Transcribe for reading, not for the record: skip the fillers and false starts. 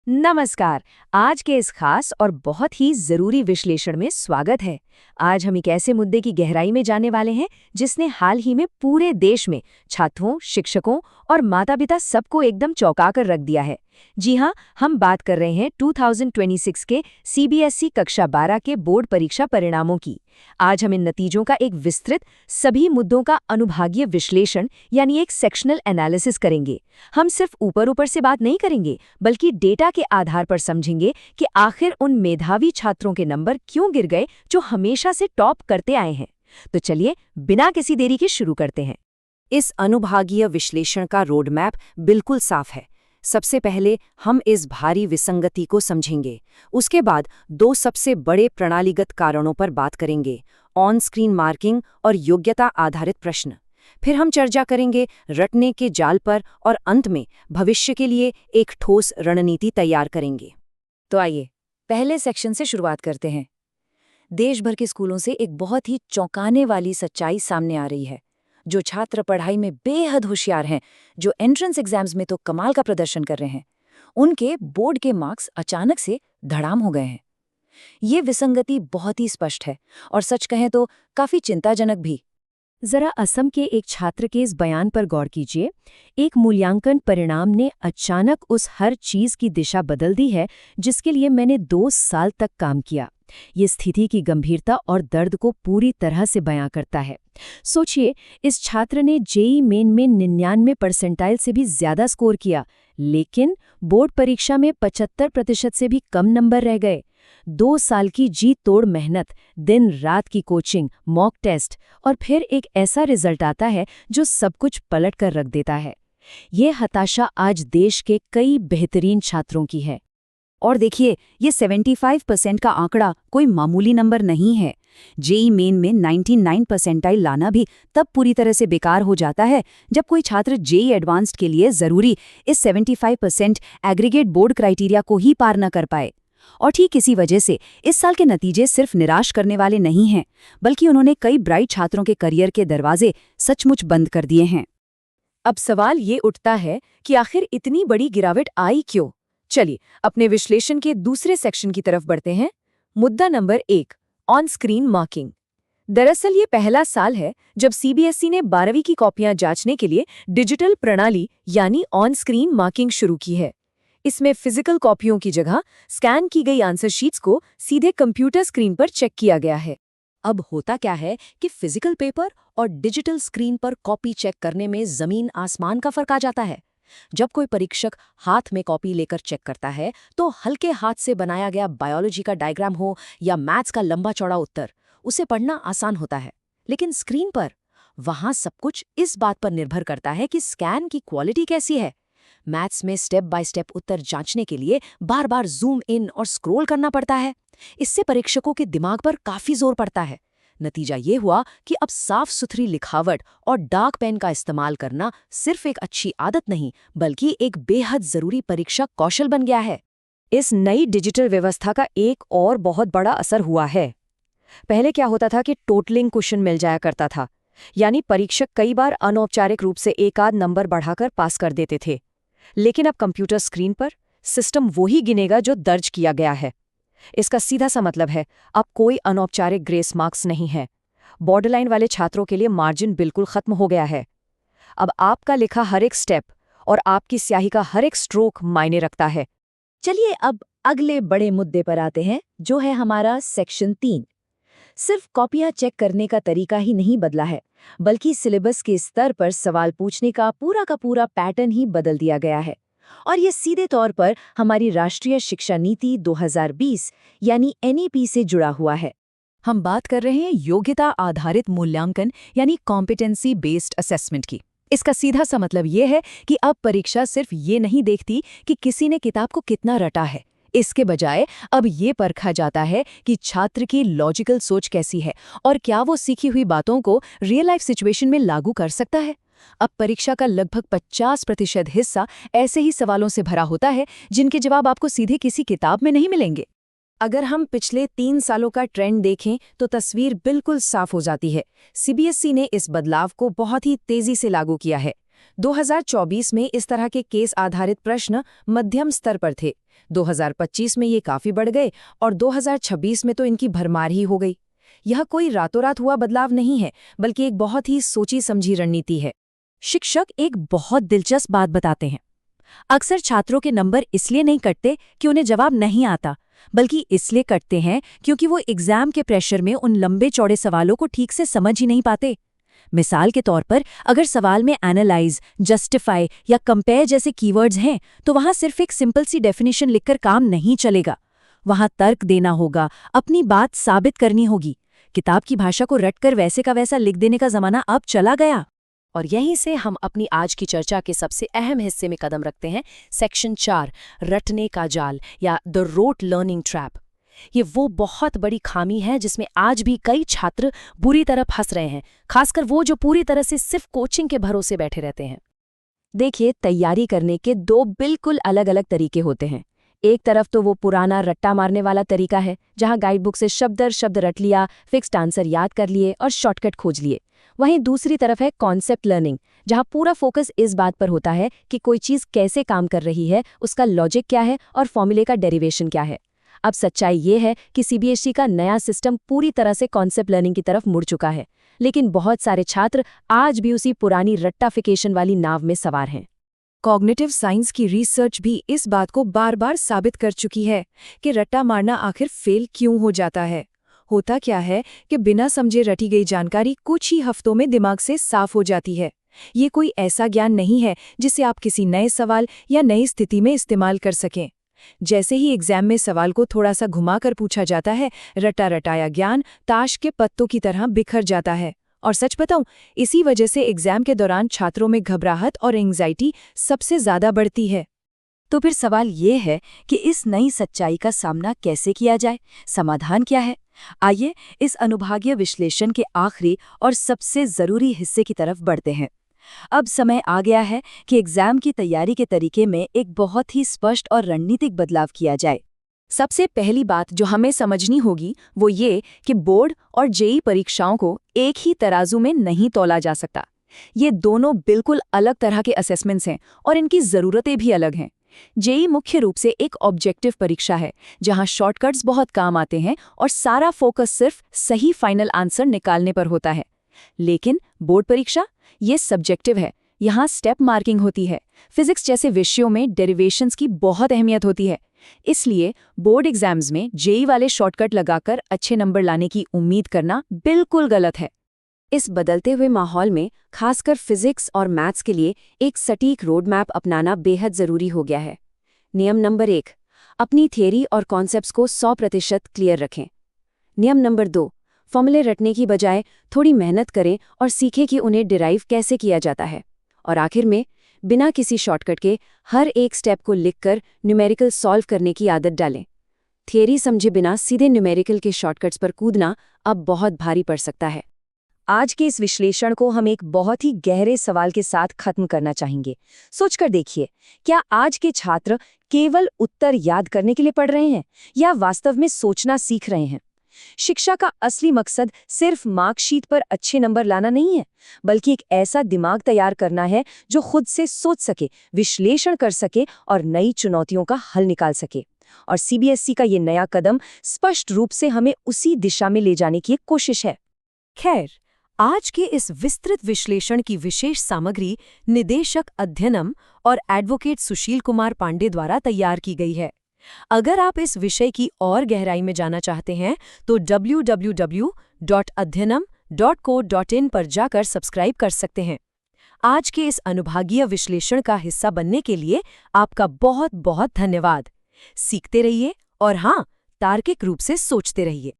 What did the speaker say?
नमस्कार। आज के इस खास और बहुत ही जरूरी विश्लेषण में स्वागत है। आज हम एक ऐसे मुद्दे की गहराई में जाने वाले हैं जिसने हाल ही में पूरे देश में छात्रों, शिक्षकों और माता-पिता सबको एकदम चौंका कर रख दिया है। जी हाँ, हम बात कर रहे हैं 2026 के सीबीएसई कक्षा 12 के बोर्ड परीक्षा परिणामों की। आज हम इन नतीजों का एक विस्तृत, सभी मुद्दों का अनुभागीय विश्लेषण यानी एक सेक्शनल एनालिसिस करेंगे। हम सिर्फ ऊपर ऊपर से बात नहीं करेंगे, बल्कि डेटा के आधार पर समझेंगे कि आखिर उन मेधावी छात्रों के नंबर क्यों गिर गए जो हमेशा से टॉप करते आए हैं। तो चलिए, बिना किसी देरी के शुरू करते हैं। इस अनुभागीय विश्लेषण का रोडमैप बिल्कुल साफ है। सबसे पहले हम इस भारी विसंगति को समझेंगे। उसके बाद दो सबसे बड़े प्रणालीगत कारणों पर बात करेंगे, ऑन स्क्रीन मार्किंग और योग्यता आधारित प्रश्न। फिर हम चर्चा करेंगे रटने के जाल पर और अंत में भविष्य के लिए एक ठोस रणनीति तैयार करेंगे। तो आइए, पहले सेक्शन से शुरुआत करते हैं। देश भर के स्कूलों से एक बहुत ही चौंकाने वाली सच्चाई सामने आ रही है। जो छात्र पढ़ाई में बेहद होशियार हैं, जो एंट्रेंस एग्जाम्स में तो कमाल का प्रदर्शन कर रहे हैं, उनके बोर्ड के मार्क्स अचानक से धड़ाम हो गए हैं। ये विसंगति बहुत ही स्पष्ट है और सच कहें तो काफी चिंताजनक भी। जरा असम के एक छात्र के इस बयान पर गौर कीजिए। एक मूल्यांकन परिणाम ने अचानक उस हर चीज की दिशा बदल दी है जिसके लिए मैंने 2 साल तक काम किया। ये स्थिति की गंभीरता और दर्द को पूरी तरह से बयां करता है। सोचिए, इस छात्र ने जेईई मेन में 99% से भी ज्यादा स्कोर किया, लेकिन बोर्ड परीक्षा में 75% से भी कम नंबर रह गए। 2 साल की जी तोड़ मेहनत, दिन रात की कोचिंग, मॉक टेस्ट और फिर एक ऐसा रिजल्ट आता है जो सब कुछ पलट कर रख देता है। ये हताशा आज देश के कई बेहतरीन छात्रों की है। और देखिए, ये 75% का आंकड़ा कोई मामूली नंबर नहीं है। जेईई मेन में 99 परसेंटाइल लाना भी तब पूरी तरह से बेकार हो जाता है जब कोई छात्र जेईई एडवांस्ड के लिए जरूरी इस 75% एग्रीगेट बोर्ड क्राइटेरिया को ही पार न कर पाए। और ठीक इसी वजह से इस साल के नतीजे सिर्फ निराश करने वाले नहीं हैं, बल्कि उन्होंने कई ब्राइट छात्रों के करियर के दरवाजे सचमुच बंद कर दिए हैं। अब सवाल ये उठता है कि आखिर इतनी बड़ी गिरावट आई क्यों? चलिए, अपने विश्लेषण के दूसरे सेक्शन की तरफ बढ़ते हैं। मुद्दा नंबर 1, ऑन स्क्रीन मार्किंग। दरअसल ये पहला साल है जब सीबीएसई ने 12वीं की कॉपियां जांचने के लिए डिजिटल प्रणाली यानी ऑन स्क्रीन मार्किंग शुरू की है। इसमें फिजिकल कॉपियों की जगह स्कैन की गई आंसर शीट्स को सीधे कंप्यूटर स्क्रीन पर चेक किया गया है। अब होता क्या है कि फिजिकल पेपर और डिजिटल स्क्रीन पर कॉपी चेक करने में जमीन आसमान का फर्क आ जाता है। जब कोई परीक्षक हाथ में कॉपी लेकर चेक करता है तो हल्के हाथ से बनाया गया बायोलॉजी का डायग्राम हो या मैथ्स का लंबा चौड़ा उत्तर, उसे पढ़ना आसान होता है। लेकिन स्क्रीन पर वहां सब कुछ इस बात पर निर्भर करता है कि स्कैन की क्वालिटी कैसी है। मैथ्स में स्टेप बाय स्टेप उत्तर जांचने के लिए बार बार जूम इन और स्क्रॉल करना पड़ता है। इससे परीक्षकों के दिमाग पर काफी जोर पड़ता है। नतीजा ये हुआ कि अब साफ सुथरी लिखावट और डार्क पेन का इस्तेमाल करना सिर्फ एक अच्छी आदत नहीं, बल्कि एक बेहद जरूरी परीक्षा कौशल बन गया है। इस नई डिजिटल व्यवस्था का एक और बहुत बड़ा असर हुआ है। पहले क्या होता था कि टोटलिंग क्वेश्चन मिल जाया करता था, यानी परीक्षक कई बार अनौपचारिक रूप से एक आध नंबर बढ़ाकर पास कर देते थे। लेकिन अब कंप्यूटर स्क्रीन पर सिस्टम वही गिनेगा जो दर्ज किया गया है। इसका सीधा सा मतलब है, अब कोई अनौपचारिक ग्रेस मार्क्स नहीं है। बॉर्डरलाइन वाले छात्रों के लिए मार्जिन बिल्कुल खत्म हो गया है। अब आपका लिखा हर एक स्टेप और आपकी स्याही का हर एक स्ट्रोक मायने रखता है। चलिए अब अगले बड़े मुद्दे पर आते हैं, जो है हमारा सेक्शन 3। सिर्फ कॉपियां चेक करने का तरीका ही नहीं बदला है, बल्कि सिलेबस के स्तर पर सवाल पूछने का पूरा पैटर्न ही बदल दिया गया है। और ये सीधे तौर पर हमारी राष्ट्रीय शिक्षा नीति 2020 यानी एनईपी से जुड़ा हुआ है। हम बात कर रहे हैं योग्यता आधारित मूल्यांकन यानी कॉम्पिटेंसी बेस्ड असेसमेंट की। इसका सीधा सा मतलब ये है कि अब परीक्षा सिर्फ ये नहीं देखती कि किसी ने किताब को कितना रटा है। इसके बजाय अब ये परखा जाता है कि छात्र की लॉजिकल सोच कैसी है और क्या वो सीखी हुई बातों को रियल लाइफ सिचुएशन में लागू कर सकता है। अब परीक्षा का लगभग 50% हिस्सा ऐसे ही सवालों से भरा होता है जिनके जवाब आपको सीधे किसी किताब में नहीं मिलेंगे। अगर हम पिछले 3 सालों का ट्रेंड देखें तो तस्वीर बिल्कुल साफ हो जाती है। सीबीएसई ने इस बदलाव को बहुत ही तेजी से लागू किया है। 2024 में इस तरह के केस आधारित प्रश्न मध्यम स्तर पर थे। 2025 में ये काफी बढ़ गए और 2026 में तो इनकी भरमार ही हो गई। यह कोई रातों रात हुआ बदलाव नहीं है, बल्कि एक बहुत ही सोची समझी रणनीति है। शिक्षक एक बहुत दिलचस्प बात बताते हैं। अक्सर छात्रों के नंबर इसलिए नहीं कटते कि उन्हें जवाब नहीं आता, बल्कि इसलिए कटते हैं क्योंकि वो एग्जाम के प्रेशर में उन लंबे चौड़े सवालों को ठीक से समझ ही नहीं पाते। मिसाल के तौर पर, अगर सवाल में एनालाइज, जस्टिफाई या कंपेयर जैसे कीवर्ड्स हैं, तो वहां सिर्फ एक सिंपल सी डेफिनेशन लिखकर काम नहीं चलेगा। वहां तर्क देना होगा, अपनी बात साबित करनी होगी। किताब की भाषा को रटकर वैसे का वैसा लिख देने का जमाना अब चला गया। और यहीं से हम अपनी आज की चर्चा के सबसे अहम हिस्से में कदम रखते हैं, सेक्शन 4, रटने का जाल या द रोट लर्निंग ट्रैप। ये वो बहुत बड़ी खामी है जिसमें आज भी कई छात्र बुरी तरह फंस रहे हैं, खासकर वो जो पूरी तरह से सिर्फ कोचिंग के भरोसे बैठे रहते हैं। देखिए, तैयारी करने के दो बिल्कुल अलग अलग तरीके होते हैं। एक तरफ तो वो पुराना रट्टा मारने वाला तरीका है, जहां गाइड बुक से शब्द दर शब्द रट लिया, फिक्स्ड आंसर याद कर लिए और शॉर्टकट खोज लिए। वहीं दूसरी तरफ है कॉन्सेप्ट लर्निंग, जहां पूरा फोकस इस बात पर होता है कि कोई चीज़ कैसे काम कर रही है, उसका लॉजिक क्या है और फॉर्मूले का डेरिवेशन क्या है। अब सच्चाई ये है कि सीबीएसई का नया सिस्टम पूरी तरह से कॉन्सेप्ट लर्निंग की तरफ मुड़ चुका है, लेकिन बहुत सारे छात्र आज भी उसी पुरानी रट्टाफिकेशन वाली नाव में सवार हैं। कॉग्निटिव साइंस की रिसर्च भी इस बात को बार बार साबित कर चुकी है कि रट्टा मारना आखिर फेल क्यों हो जाता है। होता क्या है कि बिना समझे रटी गई जानकारी कुछ ही हफ्तों में दिमाग से साफ हो जाती है। ये कोई ऐसा ज्ञान नहीं है जिसे आप किसी नए सवाल या नई स्थिति में इस्तेमाल कर सकें। जैसे ही एग्जाम में सवाल को थोड़ा सा घुमाकर पूछा जाता है, रटा रटाया ज्ञान ताश के पत्तों की तरह बिखर जाता है। और सच बताऊं, इसी वजह से एग्जाम के दौरान छात्रों में घबराहट और एंग्जाइटी सबसे ज्यादा बढ़ती है। तो फिर सवाल ये है कि इस नई सच्चाई का सामना कैसे किया जाए, समाधान क्या है? आइए इस अनुभागीय विश्लेषण के आखिरी और सबसे जरूरी हिस्से की तरफ बढ़ते हैं। अब समय आ गया है कि एग्जाम की तैयारी के तरीके में एक बहुत ही स्पष्ट और रणनीतिक बदलाव किया जाए। सबसे पहली बात जो हमें समझनी होगी वो ये कि बोर्ड और जेईई परीक्षाओं को एक ही तराजू में नहीं तौला जा सकता। ये दोनों बिल्कुल अलग तरह के असेसमेंट्स हैं और इनकी ज़रूरतें भी अलग हैं। जेईई मुख्य रूप से एक ऑब्जेक्टिव परीक्षा है, जहां शॉर्टकट्स बहुत काम आते हैं और सारा फोकस सिर्फ सही फाइनल आंसर निकालने पर होता है। लेकिन बोर्ड परीक्षा ये सब्जेक्टिव है, यहाँ स्टेप मार्किंग होती है। फिजिक्स जैसे विषयों में डेरिवेशंस की बहुत अहमियत होती है। इसलिए बोर्ड एग्जाम्स में जेईई वाले शॉर्टकट लगाकर अच्छे नंबर लाने की उम्मीद करना बिल्कुल गलत है। इस बदलते हुए माहौल में खासकर फिजिक्स और मैथ्स के लिए एक सटीक रोड मैप अपनाना बेहद ज़रूरी हो गया है। नियम नंबर 1, अपनी थियरी और कॉन्सेप्ट्स को 100% क्लियर रखें। नियम नंबर 2, फॉर्मूले रटने की बजाय थोड़ी मेहनत करें और सीखें कि उन्हें डिराइव कैसे किया जाता है। और आखिर में, बिना किसी शॉर्टकट के हर एक स्टेप को लिखकर न्यूमेरिकल सॉल्व करने की आदत डालें। थियरी समझे बिना सीधे न्यूमेरिकल के शॉर्टकट्स पर कूदना अब बहुत भारी पड़ सकता है। आज के इस विश्लेषण को हम एक बहुत ही गहरे सवाल के साथ खत्म करना चाहेंगे। सोचकर देखिए, क्या आज के छात्र केवल उत्तर याद करने के लिए पढ़ रहे हैं या वास्तव में सोचना सीख रहे हैं? शिक्षा का असली मकसद सिर्फ मार्कशीट पर अच्छे नंबर लाना नहीं है, बल्कि एक ऐसा दिमाग तैयार करना है जो खुद से सोच सके, विश्लेषण कर सके और नई चुनौतियों का हल निकाल सके। और सीबीएसई का ये नया कदम स्पष्ट रूप से हमें उसी दिशा में ले जाने की एक कोशिश है। खैर, आज के इस विस्तृत विश्लेषण की विशेष सामग्री निदेशक अध्ययनम और एडवोकेट सुशील कुमार पांडे द्वारा तैयार की गई है। अगर आप इस विषय की और गहराई में जाना चाहते हैं तो www.adhyanam.co.in पर जाकर सब्सक्राइब कर सकते हैं। आज के इस अनुभागीय विश्लेषण का हिस्सा बनने के लिए आपका बहुत बहुत धन्यवाद। सीखते रहिए और हाँ, तार्किक रूप से सोचते रहिए।